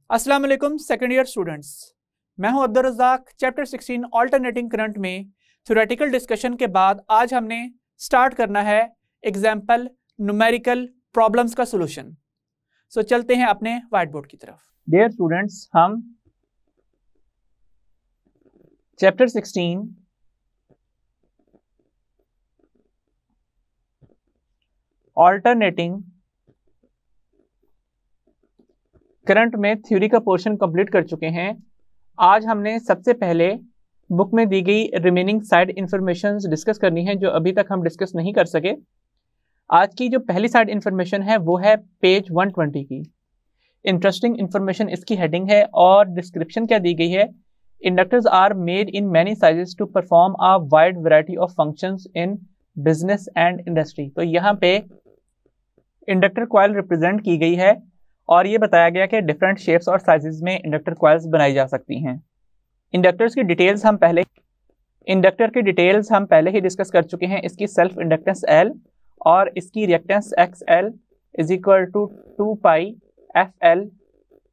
अस्सलाम वालेकुम second year students, मैं हूं Abdul Razzaq. Chapter 16 alternating current में थ्योरेटिकल डिस्कशन के बाद आज हमने स्टार्ट करना है एग्जाम्पल न्यूमेरिकल प्रॉब्लम्स का सोल्यूशन। सो चलते हैं अपने व्हाइट बोर्ड की तरफ। डियर स्टूडेंट्स, हम चैप्टर 16 ऑल्टरनेटिंग करंट में थ्योरी का पोर्शन कंप्लीट कर चुके हैं। आज हमने सबसे पहले बुक में दी गई रिमेनिंग साइड इंफॉर्मेशन डिस्कस करनी है जो अभी तक हम डिस्कस नहीं कर सके। आज की जो पहली साइड इंफॉर्मेशन है वो है पेज 120 की। इंटरेस्टिंग इंफॉर्मेशन इसकी हेडिंग है और डिस्क्रिप्शन क्या दी गई है। Inductors are made in many sizes to perform a wide variety of functions in business and industry. तो यहाँ पे इंडक्टर कॉइल रिप्रेजेंट की गई है और ये बताया गया कि डिफरेंट शेप्स और साइजेस में इंडक्टर कॉइल्स बनाई जा सकती हैं। इंडक्टर की डिटेल्स हम पहले ही डिस्कस कर चुके हैं। इसकी सेल्फ इंडक्टेंस L और इसकी reactance XL is equal to 2 pi FL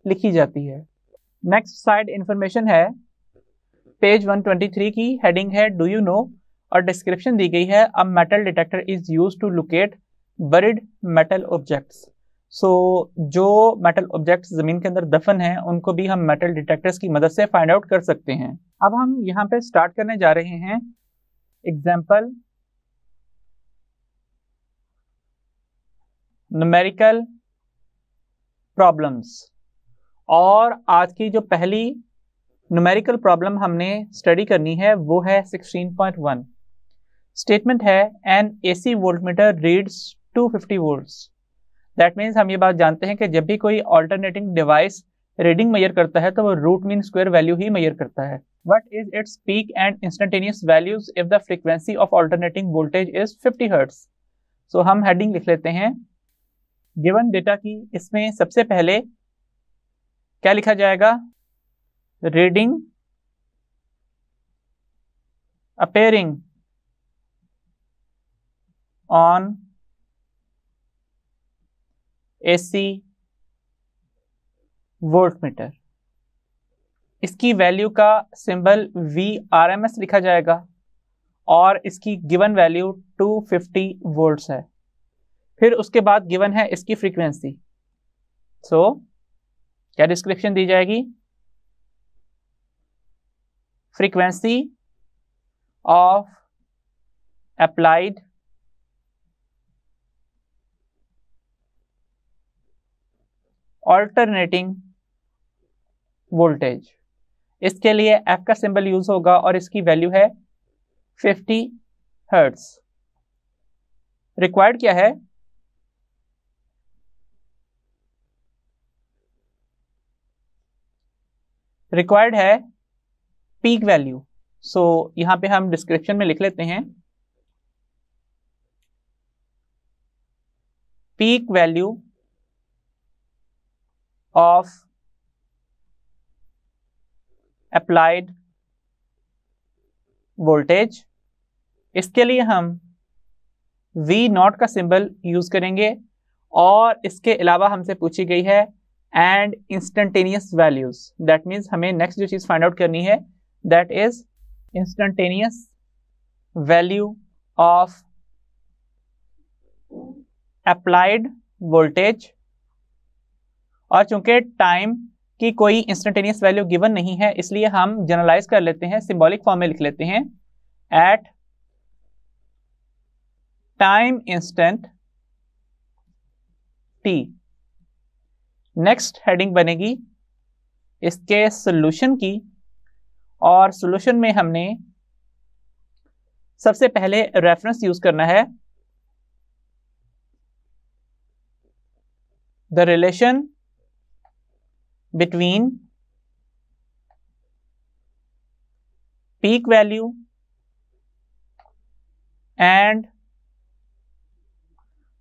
लिखी जाती है। नेक्स्ट साइड इंफॉर्मेशन है पेज 123 की। हेडिंग है डू यू नो और डिस्क्रिप्शन दी गई है। A metal detector is used to locate buried metal objects. जो मेटल ऑब्जेक्ट्स जमीन के अंदर दफन हैं उनको भी हम मेटल डिटेक्टर्स की मदद से फाइंड आउट कर सकते हैं। अब हम यहाँ पे स्टार्ट करने जा रहे हैं एग्जाम्पल न्यूमेरिकल प्रॉब्लम्स। और आज की जो पहली न्यूमेरिकल प्रॉब्लम हमने स्टडी करनी है वो है 16.1। स्टेटमेंट है an AC voltmeter reads 250 volts. That means हम ये बात जानते हैं कि जब भी कोई ऑल्टरनेटिंग डिवाइस रीडिंग मेजर करता है तो वो रूट मीन स्क्वायर वैल्यू ही मेजर करता है। What is its peak and instantaneous values if the frequency of alternating voltage is 50 hertz. So हम हेडिंग लिख लेते हैं गिवन डेटा की। इसमें सबसे पहले क्या लिखा जाएगा, reading appearing on AC voltmeter. इसकी वैल्यू का सिंबल VRMS लिखा जाएगा और इसकी गिवन वैल्यू 250 वोल्ट्स है। फिर उसके बाद गिवन है इसकी फ्रीक्वेंसी। क्या डिस्क्रिप्शन दी जाएगी, frequency of applied alternating voltage. इसके लिए F का सिंबल यूज होगा और इसकी वैल्यू है 50 हर्ट्ज। रिक्वायर्ड क्या है, रिक्वायर्ड है पीक वैल्यू। यहां पे हम डिस्क्रिप्शन में लिख लेते हैं peak value of applied voltage। इसके लिए हम V0 का सिंबल यूज करेंगे और इसके अलावा हमसे पूछी गई है and instantaneous values. That means हमें नेक्स्ट जो चीज फाइंड आउट करनी है that is instantaneous value of applied voltage. और चूंकि टाइम की कोई इंस्टेंटेनियस वैल्यू गिवन नहीं है इसलिए हम जनरलाइज कर लेते हैं, सिंबॉलिक फॉर्म में लिख लेते हैं at time instant t। Next heading बनेगी इसके सॉल्यूशन की और सॉल्यूशन में हमने सबसे पहले रेफरेंस यूज करना है the relation between peak value and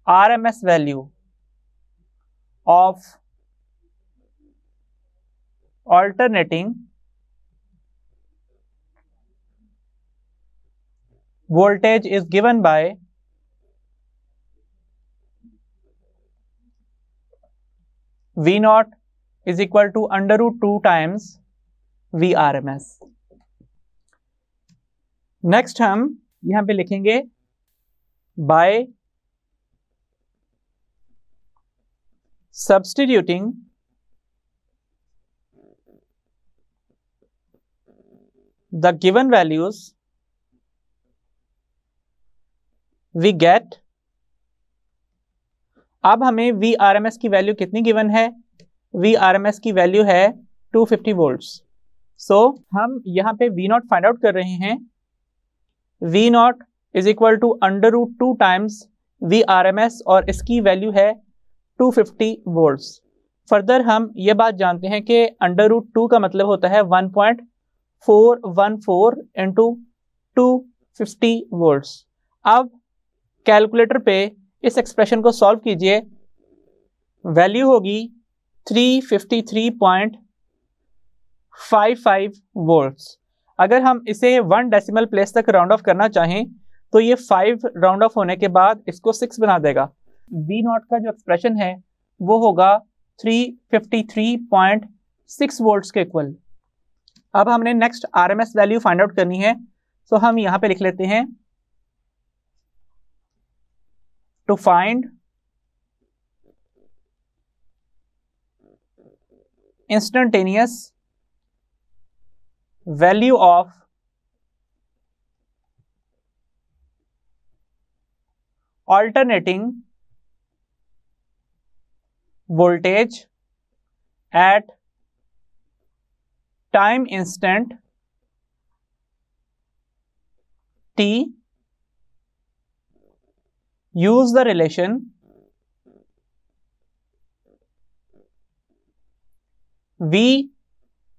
RMS value of alternating voltage is given by V0 is equal to √2 times VRMS। Next हम यहां पे लिखेंगे by substituting the given values we get। अब हमें VRMS की value कितनी गिवन है? VRMS की वैल्यू है 250 वोल्ट्स। सो हम यहाँ पे V0 फाइंड आउट कर रहे हैं। V0 is equal to √2 times VRMS और इसकी वैल्यू है 250 वोल्ट्स। फर्दर हम ये बात जानते हैं कि √2 का मतलब होता है 1.414 इंटू 250 वोल्ट्स। अब कैलकुलेटर पे इस एक्सप्रेशन को सॉल्व कीजिए, वैल्यू होगी 353.55 वोल्ट्स। अगर हम इसे 1 डेसिमल प्लेस तक राउंड ऑफ करना चाहें तो ये 5 राउंड ऑफ होने के बाद इसको 6 बना देगा। V0 का जो एक्सप्रेशन है वो होगा 353.6 वोल्ट्स के इक्वल। अब हमने next RMS value find out करनी है, तो हम यहां पे लिख लेते हैं to find instantaneous value of alternating voltage at time instant t, use the relation V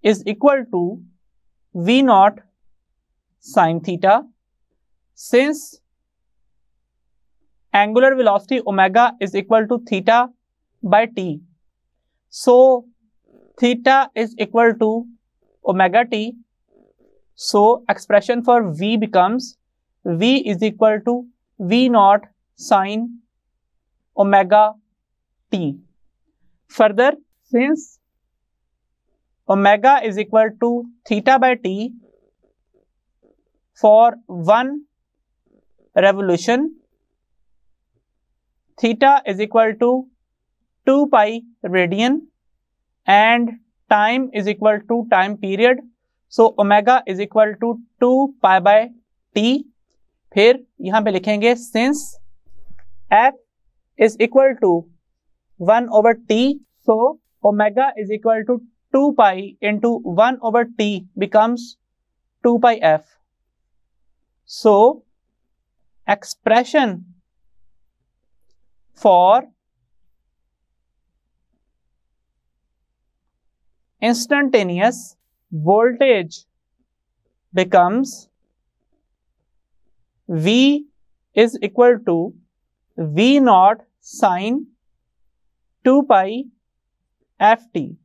is equal to V0 sin theta, since angular velocity omega is equal to theta by t, so theta is equal to omega t, so expression for V becomes V is equal to V0 sin omega t. Further, since omega is equal to theta by t, for 1 revolution theta is equal to 2 pi radian and time is equal to time period, so omega is equal to 2 pi by t। फिर यहां पे लिखेंगे since f is equal to 1 over t, so omega is equal to 2 pi into 1 over t becomes 2 pi f, so expression for instantaneous voltage becomes V is equal to V0 sin 2 pi ft।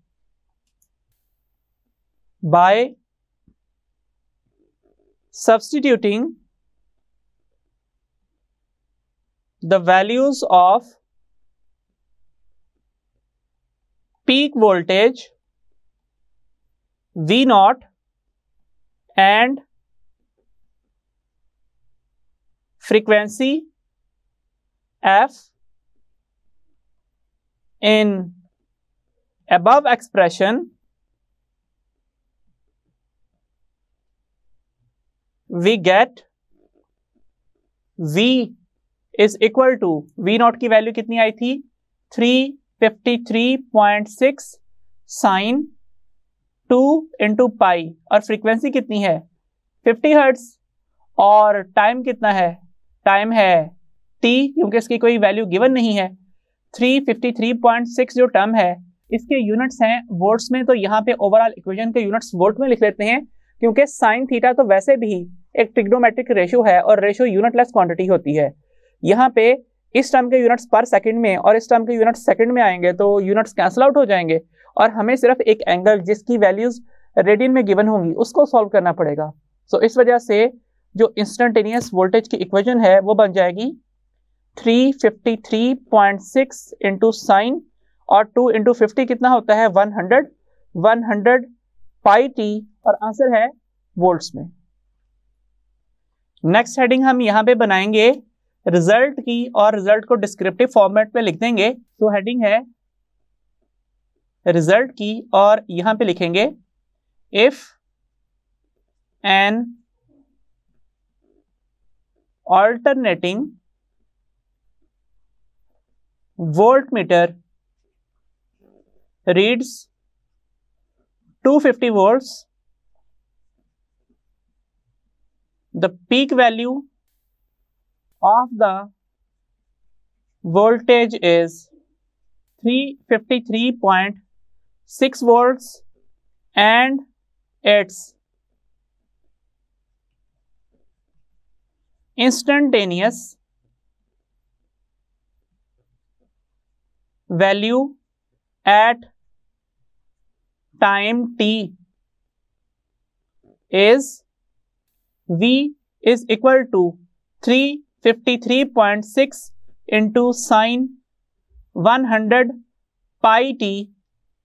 By substituting the values of peak voltage V0 and frequency f in above expression, we get V is equal to V0 की value कितनी आई थी 353.6 sign 2 into pi, और frequency कितनी है 50 hertz, और time कितना है, time है t, क्योंकि इसकी कोई वैल्यू गिवन नहीं है। 353.6 जो टर्म है इसके यूनिट्स हैं वोल्ट्स में, तो यहाँ पे ओवरऑल इक्वेशन के यूनिट्स वोल्ट में लिख लेते हैं, क्योंकि साइन थीटा तो वैसे भी एक ट्रिग्नोमेट्रिक रेशियो है और रेशियो यूनिटलेस क्वांटिटी होती है। यहाँ पे इस टर्म के यूनिट्स पर सेकंड में और इस टर्म के यूनिट्स सेकंड में आएंगे तो यूनिट्स कैंसिल आउट हो जाएंगे, और हमें सिर्फ एक एंगल जिसकी वैल्यूज रेडियन में गिवन होंगी उसको सॉल्व करना पड़ेगा। सो इस वजह से जो इंस्टेंटेनियस वोल्टेज की इक्वेशन है वो बन जाएगी 353.6 इंटू साइन और 2 इंटू 50 कितना होता है 100 पाई टी, और आंसर है वोल्ट्स में। नेक्स्ट हेडिंग हम यहाँ पे बनाएंगे रिजल्ट की, और रिजल्ट को डिस्क्रिप्टिव फॉर्मेट में लिख देंगे। तो हेडिंग है रिजल्ट की, और यहाँ पे लिखेंगे if an alternating voltmeter reads 250 volts, the peak value of the voltage is 353.6 volts and its instantaneous value at time t is V is equal to 353.6 into sin 100 pi t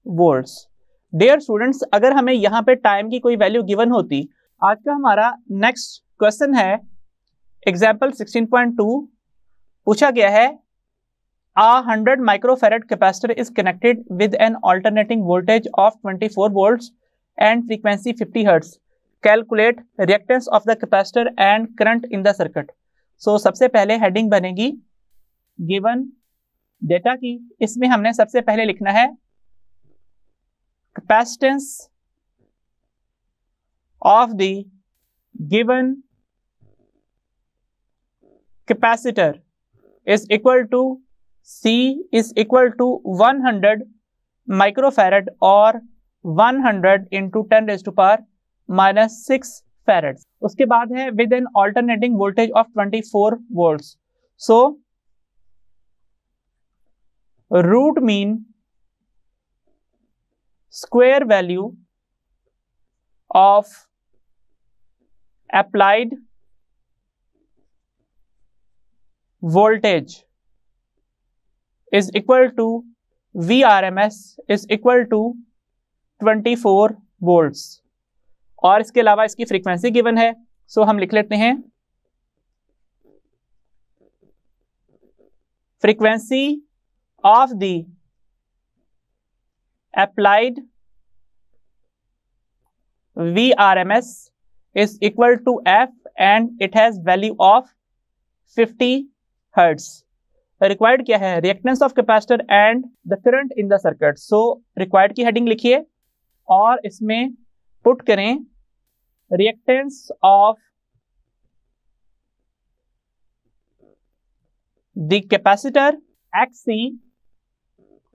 volts। Dear students, अगर हमें यहाँ पे time की कोई value given होती, आज का हमारा नेक्स्ट क्वेश्चन है एग्जाम्पल 16.2। पूछा गया है a 100 microfarad capacitor is connected with an alternating voltage of 24 volts and frequency 50 hertz. Calculate reactance of the capacitor and current in the circuit. So सबसे पहले हेडिंग बनेगी गिवन डेटा की। इसमें हमने सबसे पहले लिखना है capacitance of the given capacitor is equal to C is equal to 100 microfarad or 100 into 10 raised to power minus 6 farads। उसके बाद है with an alternating voltage of 24 volts। So root mean square value of applied voltage is equal to VRMS is equal to 24 volts, और इसके अलावा इसकी frequency given है। सो हम लिख लेते हैं frequency of the applied VRMS is equal to F and it has value of 50 hertz। Required क्या है reactance of capacitor and the current in the circuit. So required की हेडिंग लिखिए और इसमें पुट करें reactance of the capacitor XC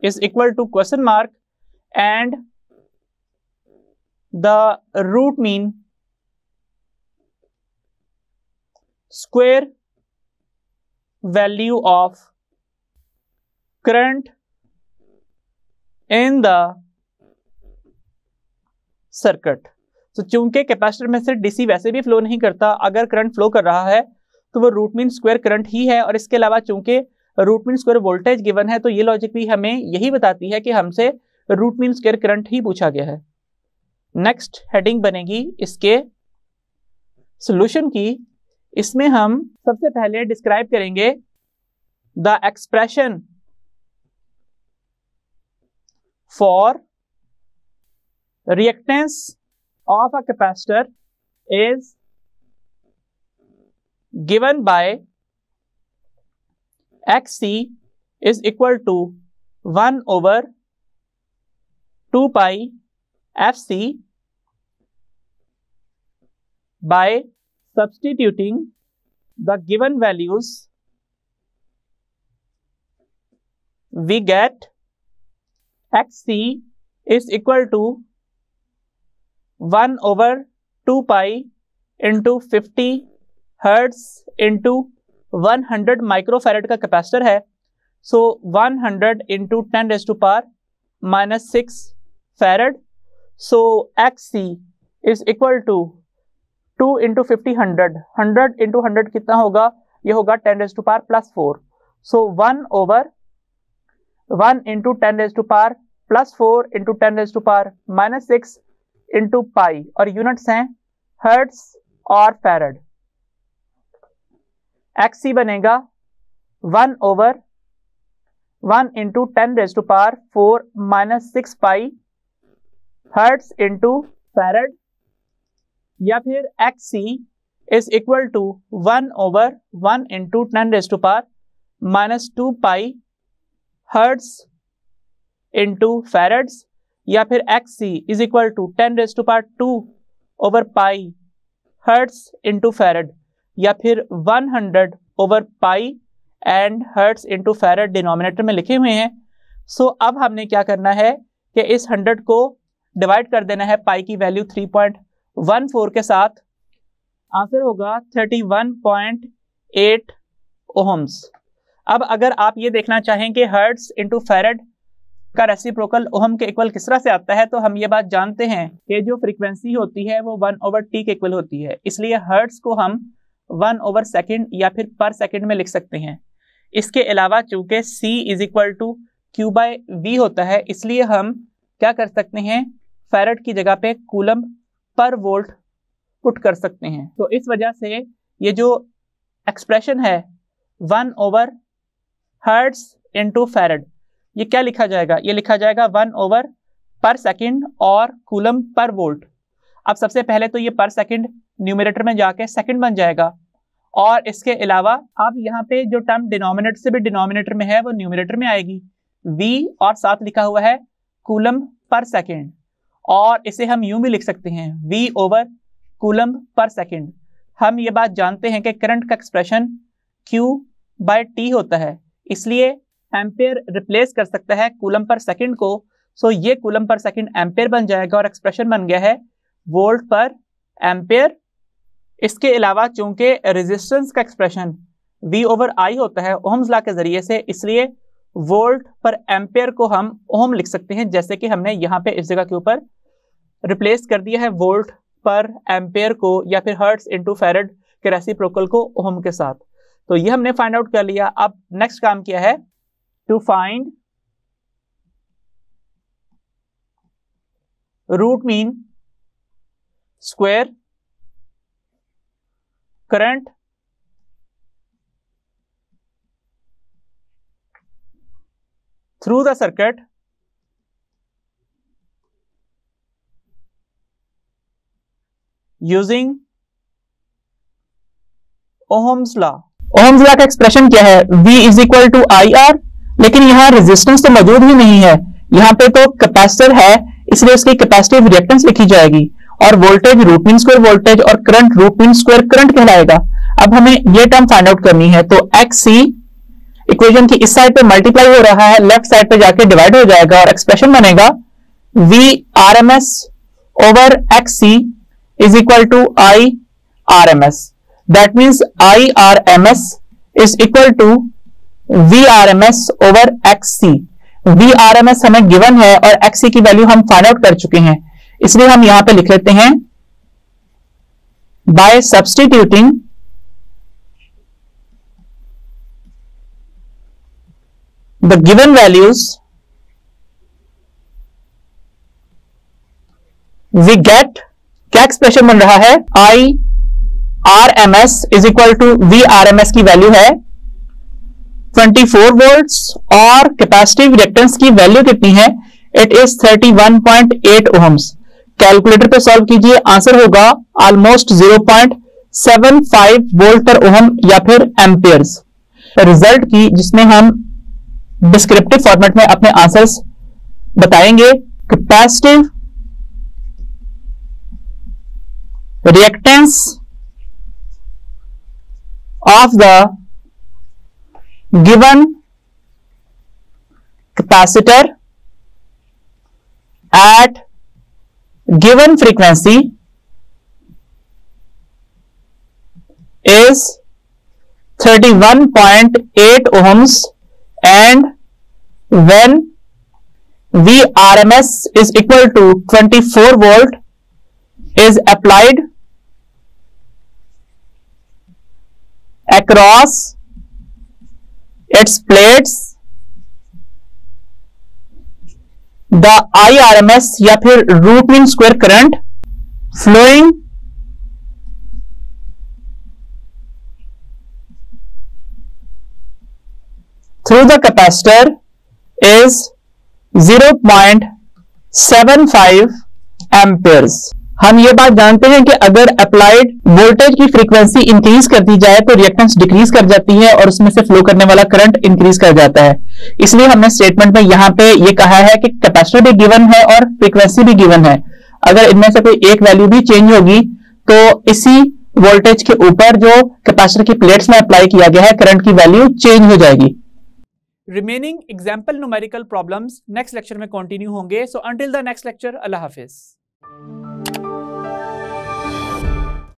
is equal to question mark and the root mean square value of current in the circuit। तो चूंकि capacitor में से DC वैसे भी फ्लो नहीं करता, अगर करंट फ्लो कर रहा है तो वो रूट मीन स्क्वायर करंट ही है, और इसके अलावा चूंकि root mean square voltage given है तो ये लॉजिक भी हमें यही बताती है कि हमसे रूट मीन स्क्वायर करंट ही पूछा गया है। नेक्स्ट हेडिंग बनेगी इसके सॉल्यूशन की। इसमें हम सबसे पहले डिस्क्राइब करेंगे the expression for reactance of a capacitor is given by XC is equal to 1 over 2 pi FC by substituting the given values we get XC is equal to 1 over 2 pi into 50 hertz into 100 microfarad का capacitor है। So 100 into 10 raise to power minus 6 farad. So XC is equal to 2 into 50 100 into 100 कितना होगा, ये होगा 10 raise to power plus 4। So 1 over 1 into 10 raised to power plus 4 into 10 raised to power minus 6 into पाई, और units हैं hertz और farad. XC बनेगा 1 over 1 into 10 raised to power 4 minus 6 pi hertz into farad, या फिर XC is equal to 1 over 1 into 10 raised to power minus 2 pi hertz into farads, या फिर XC is equal to 10 raised to power 2 over pi hertz into farad, या फिर 100 over pi and hertz into farad denominator में लिखे हुए हैं। सो अब हमने क्या करना है कि इस 100 को डिवाइड कर देना है पाई की वैल्यू 3.14 के साथ। आंसर होगा 31.8 ओहम्स। अब अगर आप ये देखना चाहें कि हर्ट्स इंटू फैरड का रेसिप्रोकल ओहम के इक्वल किस तरह से आता है, तो हम ये बात जानते हैं कि जो फ्रीक्वेंसी होती है वो 1/t के इक्वल होती है, इसलिए हर्ट्स को हम 1/सेकंड या फिर पर सेकंड में लिख सकते हैं। इसके अलावा चूंकि c is equal to Q/V होता है, इसलिए हम क्या कर सकते हैं, फैरड की जगह पे कूलम पर वोल्ट पुट कर सकते हैं। तो इस वजह से ये जो एक्सप्रेशन है 1 हर्ट्स इंटू फैरड, ये क्या लिखा जाएगा, ये लिखा जाएगा 1 पर सेकंड और कूलम पर वोल्ट। अब सबसे पहले तो ये पर सेकंड न्यूमरेटर में जाके सेकंड बन जाएगा, और इसके अलावा अब यहाँ पे जो टर्म डिनोमिनेटर से भी डिनोमिनेटर में है वो न्यूमरेटर में आएगी, v और साथ लिखा हुआ है कूलम पर सेकंड, और इसे हम यूं भी लिख सकते हैं v over coulomb per second. हम ये बात जानते हैं कि करंट का एक्सप्रेशन Q/T होता है, इसलिए एम्पेयर रिप्लेस कर सकता है कूलम पर सेकंड को। सो ये कूलम पर सेकंड एम्पेयर बन जाएगा और एक्सप्रेशन बन गया है वोल्ट पर एम्पेयर। इसके अलावा चूंकि रेजिस्टेंस का एक्सप्रेशन V/I होता है ओहम्स लॉ के जरिए से, इसलिए वोल्ट पर एम्पेयर को हम ओहम लिख सकते हैं, जैसे कि हमने यहाँ पे इस जगह के ऊपर रिप्लेस कर दिया है वोल्ट पर एम्पेयर को या फिर हर्ट्स इंटू फैरड के रेसिप्रोकल को ओहम के साथ। तो ये हमने फाइंड आउट कर लिया। अब नेक्स्ट काम किया है to find root mean square current through the circuit using Ohm's law। Ohm's law का एक्सप्रेशन क्या है, V is equal to IR, लेकिन यहाँ रेजिस्टेंस तो मौजूद ही नहीं है, यहाँ पे तो कैपेसिटर है, इसलिए उसकी कैपेसिटिव रिएक्टेंस लिखी जाएगी, और voltage root mean square voltage और current root mean square current कहलाएगा। अब हमें ये टर्म फाइंड आउट करनी है, तो XC इक्वेशन की इस साइड पे मल्टीप्लाई हो रहा है, लेफ्ट साइड पे जाके डिवाइड हो जाएगा और एक्सप्रेशन बनेगा VRMS over XC is equal to IRMS। That means IRMS is equal to VRMS over XC। VRMS हमें गिवन है और XC की वैल्यू हम फाइंड आउट कर चुके हैं, इसलिए हम यहां पे लिख लेते हैं by substituting the given values we get, क्या एक्सप्रेशन बन रहा है, IRMS is equal to VRMS की वैल्यू है 24 वोल्ट्स और कैपेसिटिव रिएक्टेंस की वैल्यू कितनी है, इट इज 31.8 ओहम्स। कैलकुलेटर पे सॉल्व कीजिए, आंसर होगा ऑलमोस्ट 0.75 वोल्ट पर ओहम या फिर एम्पियर्स। रिजल्ट की जिसमें हम डिस्क्रिप्टिव फॉर्मेट में अपने आंसर्स बताएंगे। Capacitive reactance of the given capacitor eight given frequency is 31.8 ohms, and when VRMS is equal to 24 volt is applied across its plates the IRMS या फिर root mean square current flowing through the capacitor is 0.75 amperes। हम ये बात जानते हैं कि अगर applied voltage की फ्रीक्वेंसी इंक्रीज कर दी जाए तो रिएक्टेंस डिक्रीज कर जाती है और उसमें से फ्लो करने वाला करंट इंक्रीज कर जाता है। इसलिए हमने स्टेटमेंट में यहां पे ये कहा है कि कैपेसिटर भी गिवन है और फ्रीक्वेंसी भी गिवन है। अगर इनमें से कोई एक वैल्यू भी चेंज होगी तो इसी वोल्टेज के ऊपर जो कैपेसिटर की प्लेट्स में अप्लाई किया गया है करंट की वैल्यू चेंज हो जाएगी। Remaining example numerical problems next lecture में कंटिन्यू होंगे। So until the next lecture, Allah Hafiz.